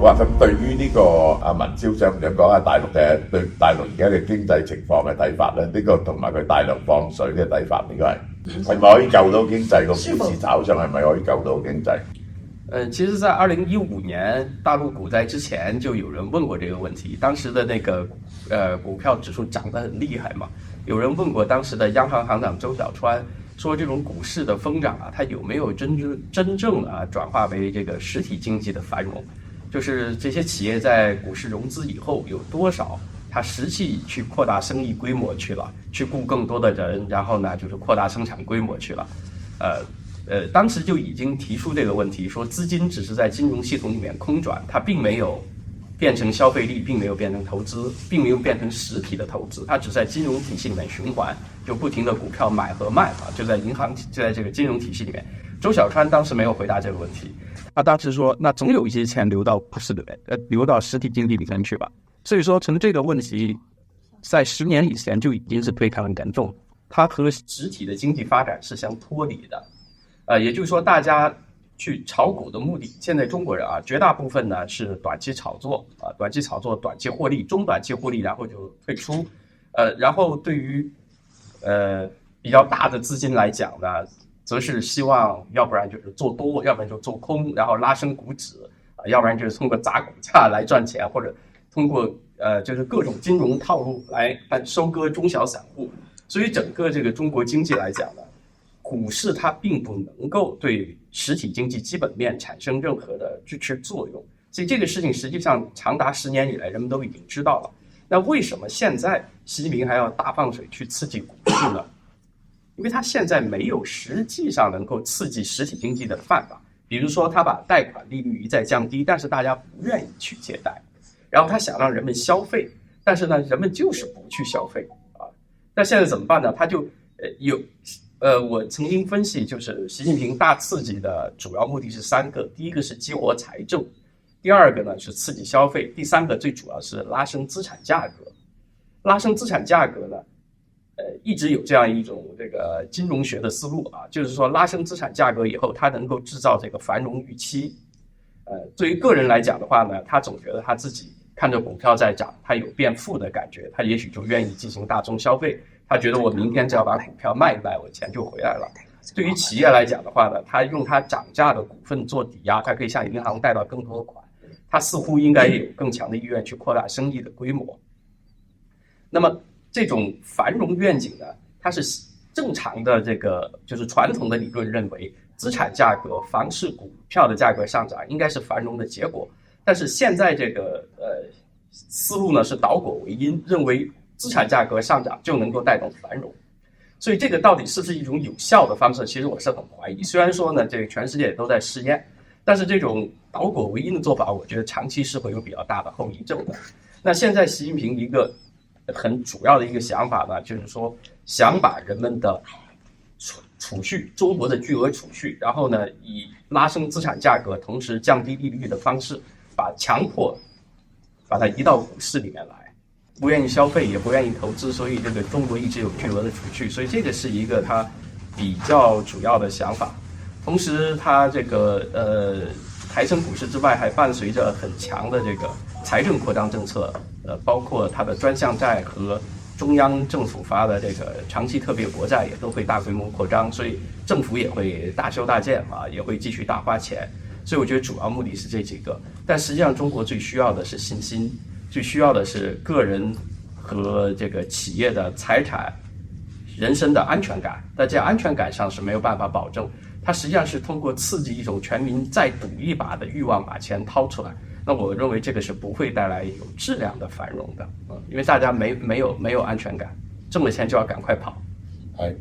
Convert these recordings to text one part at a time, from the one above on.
哇！咁對於呢個文超想唔想講下大陸嘅對大陸而家嘅經濟情況嘅睇法咧？呢個同埋佢大量放水嘅睇法，應該係咪可以救到經濟？個股市炒上係咪可以救到經濟？其实，在2015年大陆股灾之前，就有人问过这个问题。当时的那个股票指数涨得很厉害嘛，有人问过当时的央行行长周小川，说这种股市的疯涨啊，它有没有真正转化为这个实体经济的繁荣？就是这些企业在股市融资以后，有多少它实际去扩大生意规模去了，去雇更多的人，然后呢，就是扩大生产规模去了，当时就已经提出这个问题，说资金只是在金融系统里面空转，它并没有变成消费力，并没有变成投资，并没有变成实体的投资，它只在金融体系里面循环，就不停的股票买和卖啊，就在银行就在这个金融体系里面。周小川当时没有回答这个问题，他当时说，那总有一些钱流到股市里面，流到实体经济里面去吧。所以说，从这个问题，在10年以前就已经是非常严重，它和实体的经济发展是相脱离的。也就是说，大家去炒股的目的，现在中国人绝大部分呢是短期炒作短期炒作、短期获利、中短期获利，然后就退出。然后对于比较大的资金来讲呢，则是希望要不然就是做多，要不然就做空，然后拉升股指要不然就是通过砸股价来赚钱，或者通过就是各种金融套路来收割中小散户。所以整个这个中国经济来讲呢，股市它并不能够对实体经济基本面产生任何的支持作用，所以这个事情实际上长达10年以来人们都已经知道了。那为什么现在习近平还要大放水去刺激股市呢？因为他现在没有实际上能够刺激实体经济的办法，比如说他把贷款利率一再降低，但是大家不愿意去借贷，然后他想让人们消费，但是呢人们就是不去消费那现在怎么办呢？他就我曾经分析，就是习近平大刺激的主要目的是3个，第一个是激活财政，第二个呢是刺激消费，第3个最主要是拉升资产价格。拉升资产价格呢，一直有这样一种这个金融学的思路就是说拉升资产价格以后，它能够制造这个繁荣预期。对于个人来讲的话呢，他总觉得他自己看着股票在涨，他有变富的感觉，他也许就愿意进行大宗消费。他觉得我明天只要把股票卖一卖，我钱就回来了。对于企业来讲的话呢，他用他涨价的股份做抵押，他可以向银行贷到更多的款，他似乎应该有更强的意愿去扩大生意的规模。那么这种繁荣愿景呢，它是正常的这个就是传统的理论认为，资产价格、房市、股票的价格上涨应该是繁荣的结果。但是现在这个思路呢是倒果为因，认为资产价格上涨就能够带动繁荣。所以这个到底是不是一种有效的方式，其实我是很怀疑。虽然说呢这个全世界都在试验，但是这种倒果为因的做法，我觉得长期是会有比较大的后遗症的。那现在习近平一个很主要的一个想法呢，就是说想把人们的储蓄，中国的巨额储蓄，然后呢以拉升资产价格同时降低利率的方式，强迫把它移到股市里面来。不愿意消费，也不愿意投资，所以这个中国一直有巨额的储蓄，所以这个是一个他比较主要的想法。同时他这个抬升股市之外，还伴随着很强的这个财政扩张政策，包括它的专项债和中央政府发的这个长期特别国债也都会大规模扩张，所以政府也会大修大建也会继续大花钱。所以我觉得主要目的是这几个，但实际上中国最需要的是信心，最需要的是个人和这个企业的财产、人身的安全感。在这安全感上是没有办法保证，它实际上是通过刺激一种全民再赌一把的欲望把钱掏出来。那我认为这个是不会带来有质量的繁荣的，因为大家没有安全感，挣了錢就要趕快跑。係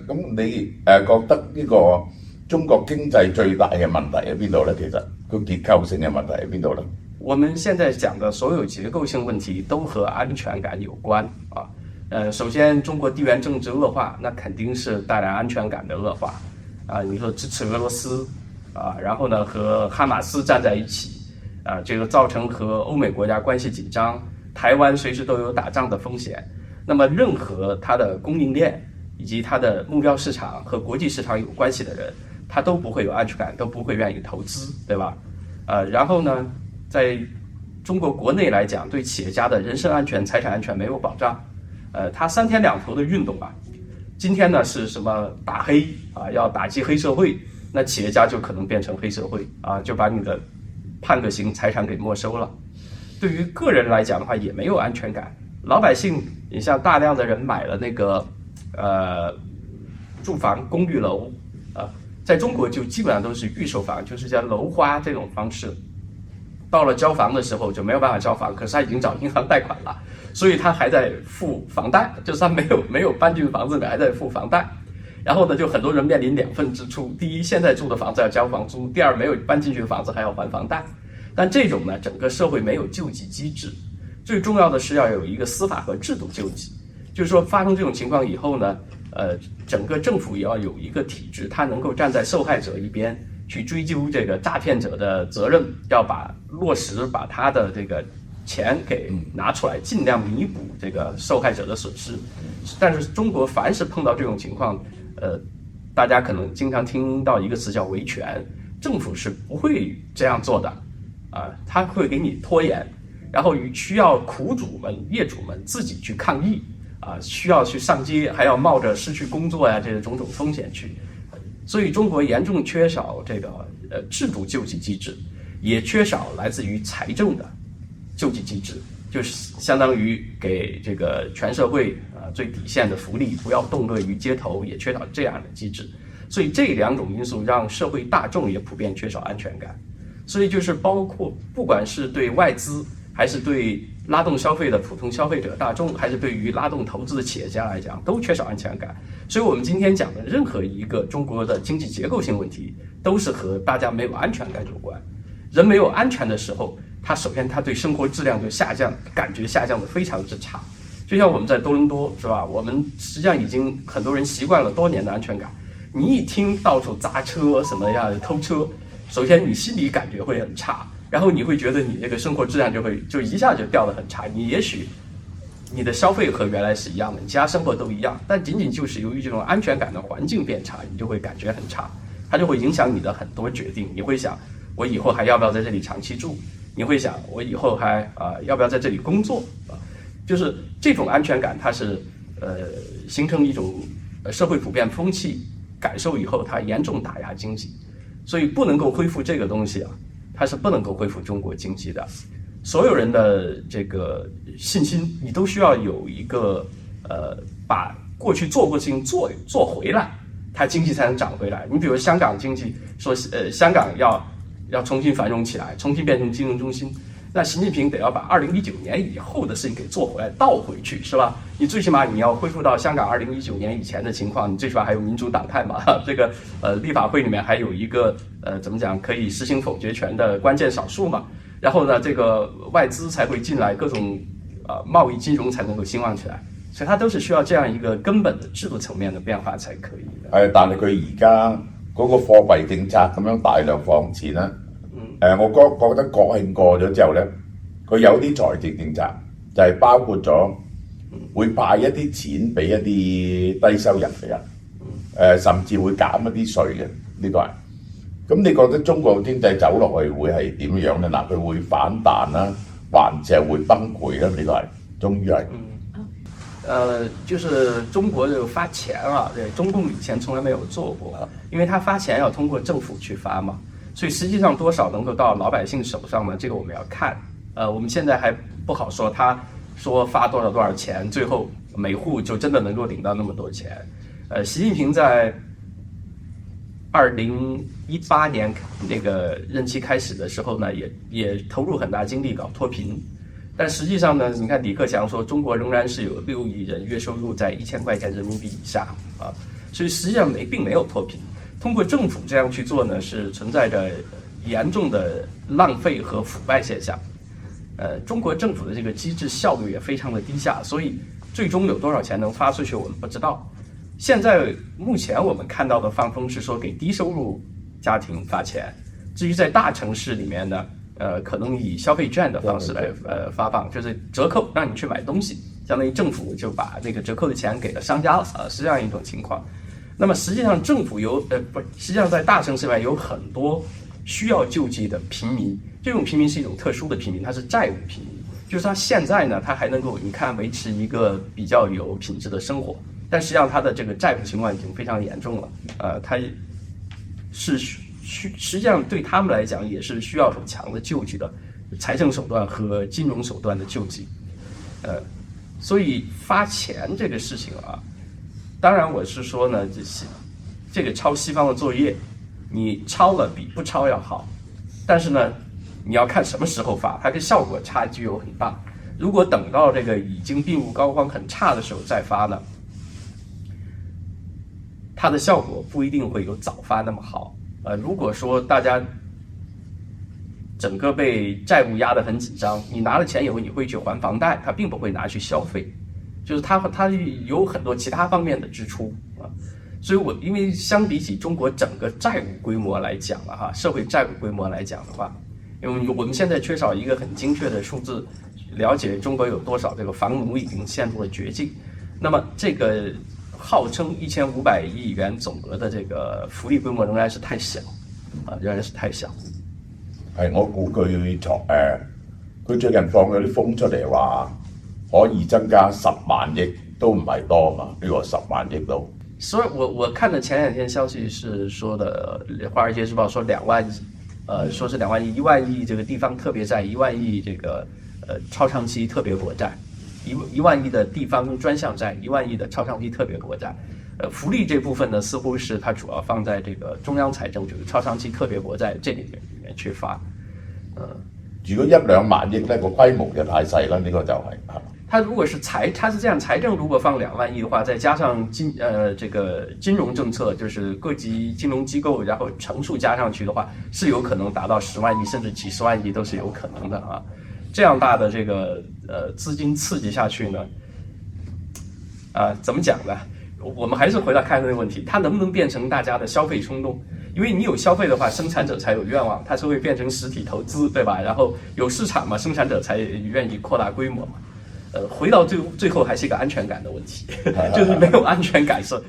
咁你覺得呢個中國經濟最大嘅問題喺邊度咧？其實個結構性嘅問題喺邊度咧？我們現在講的所有結構性問題都和安全感有關首先中國地緣政治惡化，那肯定是帶來安全感的惡化你說支持俄羅斯然後呢和哈馬斯站在一起這個造成和歐美國家關係緊張，台灣隨時都有打仗的風險。那麼任何它的供應鏈以及它的目標市場和國際市場有關係的人，他都不會有安全感，都不會願意投資，對吧？然后呢，在中国国内来讲，对企业家的人身安全、财产安全没有保障。他三天两头的运动啊，今天呢是什么打黑啊，要打击黑社会，那企业家就可能变成黑社会啊，就把你的判个刑，财产给没收了。对于个人来讲的话，也没有安全感。老百姓，你像大量的人买了那个住房公寓楼啊，在中国就基本上都是预售房，就是叫楼花这种方式。到了交房的时候就没有办法交房，可是他已经找银行贷款了，所以他还在付房贷，就是他没有搬进房子里，还在付房贷。然后呢，就很多人面临两份支出：第一，现在住的房子要交房租；第二，没有搬进去的房子还要还房贷。但这种呢，整个社会没有救济机制。最重要的是要有一个司法和制度救济，就是说发生这种情况以后呢，整个政府也要有一个体制，它能够站在受害者一边去追究这个诈骗者的责任，要落实把他的这个钱给拿出来，尽量弥补这个受害者的损失。但是中国凡是碰到这种情况，大家可能经常听到一个词叫维权，政府是不会这样做的啊，他会给你拖延。然后需要苦主们、业主们自己去抗议啊，需要去上街，还要冒着失去工作呀这些种种风险去。所以中国严重缺少这个制度救济机制，也缺少来自于财政的救济机制，就是相当于给这个全社会最底线的福利，不要冻饿于街头，也缺少这样的机制。所以这两种因素让社会大众也普遍缺少安全感。所以就是包括不管是对外资，还是对拉动消费的普通消费者大众，还是对于拉动投资的企业家来讲，都缺少安全感。所以我们今天讲的任何一个中国的经济结构性问题，都是和大家没有安全感有关。人没有安全的时候，首先他对生活质量就下降，感觉下降的非常之差。就像我们在多伦多，是吧？我们实际上已经很多人习惯了多年的安全感。你一听到处砸车什么呀、偷车，首先你心里感觉会很差。然后你会觉得你这个生活质量就一下就掉得很差。你也许你的消费和原来是一样的，你其他生活都一样，但仅仅就是由于这种安全感的环境变差，你就会感觉很差，它就会影响你的很多决定。你会想，我以后还要不要在这里长期住？你会想，我以后还要不要在这里工作？就是这种安全感，它是形成一种社会普遍风气感受以后，它严重打压经济，所以不能够恢复这个东西啊。它是不能够恢复中国经济的，所有人的这个信心，你都需要有一个把过去做过的事情做回来，它经济才能涨回来。你比如香港经济说，香港要重新繁荣起来，重新变成金融中心，那习近平得要把2019年以后的事情给做回来，倒回去，是吧？你最起码你要恢复到香港2019年以前的情况，你最起码还有民主党派嘛，这个立法会里面还有一个怎么讲可以实行否决权的关键少数嘛。然后呢，这个外资才会进来，各种贸易金融才能够兴旺起来。所以它都是需要這樣一個根本的制度層面的變化才可以的。但係佢而家嗰個貨幣政策咁樣大量放錢啦，我覺得國慶過咗之後咧，佢有啲財政政策就係包括咗會派一啲錢俾一啲低收入嘅人，甚至會減一啲稅嘅，呢個係。咁你覺得中國經濟走落去會係點樣咧？嗱，佢會反彈啦，還是係會崩潰咧？呢個係，終於係。就是中國就發錢啊，對，中共以前從來沒有做過，因為他發錢要通過政府去發嘛，所以實際上多少能夠到老百姓手上呢？這個我們要看。我們現在還不好說，他說發多少錢，最後每戶就真的能夠領到那麼多錢。習近平在2018年那個任期開始的時候呢，也投入很大精力搞脫貧。但實際上呢，你看李克強說中國仍然是有6億人月收入在1000塊錢人民幣以下啊，所以實際上並沒有脫貧。通過政府這樣去做呢，是存在着嚴重的浪費和腐敗現象。中國政府的這個機制效率也非常的低下，所以最終有多少錢能發出去我們不知道。現在目前我們看到的放風是說給低收入家庭發錢，至於在大城市裡面呢，可能以消費券的方式來發放，就是折扣讓你去買東西，相當於政府就把那個折扣的錢給了商家了，是這樣一種情況。那麼實際上政府實際上在大城市裡面有很多需要救济的平民。这种平民是一种特殊的平民，他是债务平民，就是他现在呢，他还能够你看维持一个比较有品质的生活，但实际上他的这个债务情况已经非常严重了。他是实际上对他们来讲也是需要很强的救济的财政手段和金融手段的救济。所以发钱这个事情啊，当然我是说呢，这个抄西方的作业，你抄了比不抄要好，但是呢，你要看什么时候发，它跟效果差距有很大。如果等到这个已经病入膏肓很差的时候再发呢，它的效果不一定会有早发那么好。如果说大家整个被债务压得很紧张，你拿了钱以后你会去还房贷，他并不会拿去消费，就是他有很多其他方面的支出啊。所以因为相比起中国整个债务规模来讲了哈，社会债务规模来讲的话，因为我们现在缺少一个很精确的数字，了解中国有多少这个房奴已经陷入了绝境。那么这个号称1500亿元总额的这个福利规模仍然是太小仍然是太小。係我估佢最近放咗啲風出嚟話可以增加10萬億，都唔係多嘛？呢、個10萬億都。所以我看的前2天消息是說的，《華爾街日報》說2萬億，說是2萬億，1萬億這個地方特別債，1萬億這個超長期特別國債，1萬億的地方專項債，1萬億的超長期特別國債。福利這部分呢，似乎是它主要放在這個中央財政，就是超長期特別國債這裡面去發。如果1-2萬億呢個規模就太細啦，呢、個就係、它如果是它是這樣，財政如果放2萬億的話，再加上這個金融政策，就是各級金融機構，然後乘數加上去的話，是有可能達到10萬億甚至幾十萬億都是有可能的啊。這樣大的這個資金刺激下去呢，怎麼講呢？我們還是回到看這個問題，它能不能變成大家的消費衝動？因為你有消費的話，生產者才有願望，它是會變成實體投資，對吧？然後有市場嘛，生產者才願意擴大規模嘛。回到最後還是一個安全感的問題，就是沒有安全感是。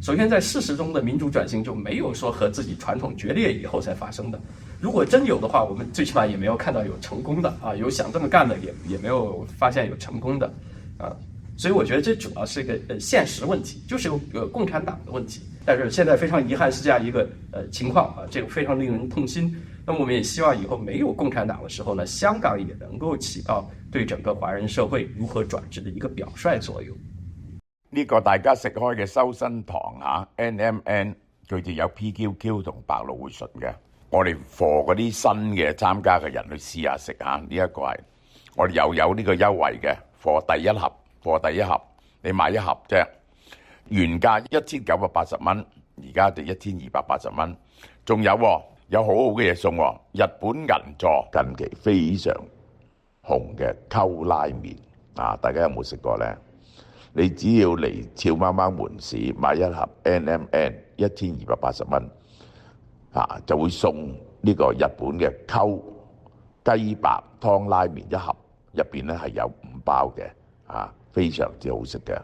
首先在事實中的民主轉型就沒有說和自己傳統決裂以後才發生的。如果真有的話，我們最起碼也沒有看到有成功的啊，有想這麼幹的也沒有發現有成功的啊。所以我覺得這主要是一個現實問題，就是有共產黨的問題。但是現在非常遺憾是這樣一個情況啊，這個非常令人痛心。那麼我們也希望以後沒有共產黨的時候呢，香港也能夠起到對整個華人社會如何轉制的一個表率作用。呢個大家食開嘅修身堂NMN 佢哋有 PQQ 同白蘆薈醇嘅，我哋 for 嗰啲新嘅參加嘅人去試下食下，呢一個係我哋又有呢個優惠嘅 for 第一盒，你買一盒啫，原價1980蚊，而家就1280蚊，仲有好好嘅嘢送喎，日本銀座近期非常紅嘅溝拉麵啊，大家有冇食過呢？你只要嚟俏貓貓門市買一盒 NMN 1280蚊啊，就會送呢個日本嘅溝雞白湯拉麵一盒，入邊咧係有5包嘅啊，非常之好食嘅。